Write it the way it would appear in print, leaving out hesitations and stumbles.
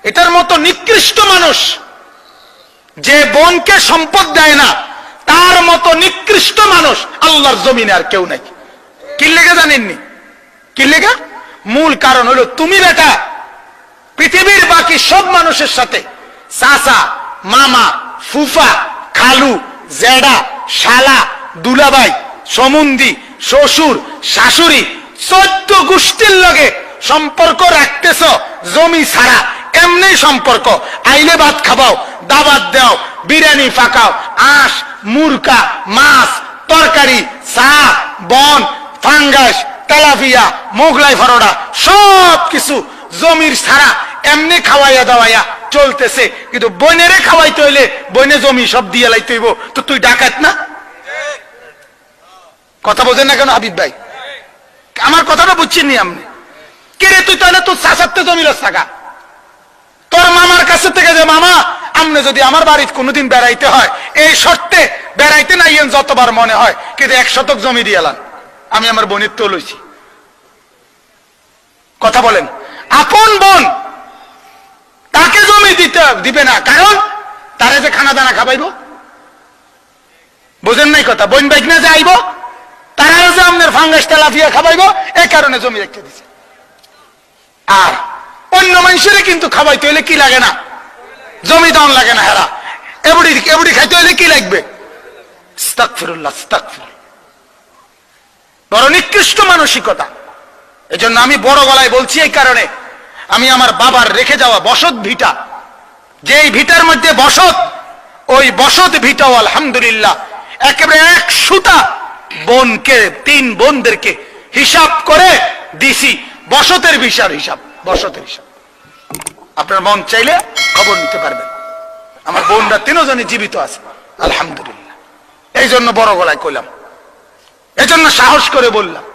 এটার মতো নিকৃষ্ট মানুষ যে বোনকে সম্পদ দেয় না, তার মতো নিকৃষ্ট মানুষ আল্লাহর জমিনে আর কেউ নাই। কি লেগে জানেননি? কি লেগে? মূল কারণ হলো তুমি বেটা পৃথিবীর বাকি সব মানুষের সাথে চাচা, মামা, ফুফা, খালু, জেডা, শালা, দুলাভাই, সমুন্দি, শ্বশুর, শাশুড়ি 14 গোষ্ঠীর লগে সম্পর্ক রাখতেছ জমি ছাড়া। এমনি সম্পর্ক, আইলে ভাত খাবাও, দাবাত দাও, বিরিয়ানি ফাঁকাও, আঁশ, মুরকা, মাছ, তরকারি, চা, বন, ফাঙ্গাস, তেলাপিয়া, মোগলাই ফরোডা সব কিছু জমির ছাড়া এমনি খাওয়াইয়া দাওয়াইয়া চলতেছে। কিন্তু বইনেরে খাওয়াইতে হইলে বইনে জমি সব দিয়ে লাইতে হইব। তো তুই ডাকাত না? কথা বোঝেন না কেন হাবিব ভাই? আমার কথাটা বুঝছেন নি আপনি? কে রে তুই তাহলে তোর চাচাতে জমি লস থাকা, তোর মামার কাছে থেকে যে মামা আমনে যদি আমার বাড়িতে কোনোদিন বেড়াইতে হয় এই শর্তে বেড়াইতে না ইয়েন যতবার মনে হয়, কিন্তু 1 শতক জমি দিয়ে এলাম আমি আমার বোনের তো লইছি। কথা বলেন, আপন বোন তাকে জমি দিবে না, কারণ তারে যে খানা দানা খাবাইব। বুঝেন নাই কথা? বোন বাইক না যে আইব তারা যে আপনার ফাঙ্গাস তেলাপিয়া খাবাইব, এই কারণে জমি রেখে দিছে। আর অন্য মানুষের কিন্তু খাওয়াইতে হইলে কি লাগে না? জমি দাম লাগে না। হেরা এবড়ি খাইতে হইলে কি লাগবে? আস্তাগফিরুল্লাহ, আস্তাগফিরুল্লাহ। বড় নিকৃষ্ট মানসিকতা। এজন্য আমি বড় গলায় বলছি এই কারণে, আমি আমার বাবার রেখে যাওয়া বসত ভিটা, যেই ভিটার মধ্যে বসত, ওই বসত ভিটাও আলহামদুলিল্লাহ একেবারে 1 সুতা বোনকে, 3 বোনদেরকে হিসাব করে দিছি। বসতের হিসাব, বসতের হিসাব। আপনার মন চাইলে খবর নিতে পারবেন। আমার বোনরা 3 জনই জীবিত আছে আলহামদুলিল্লাহ। এই জন্য বড় গলায় কইলাম, এই জন্য সাহস করে বললাম।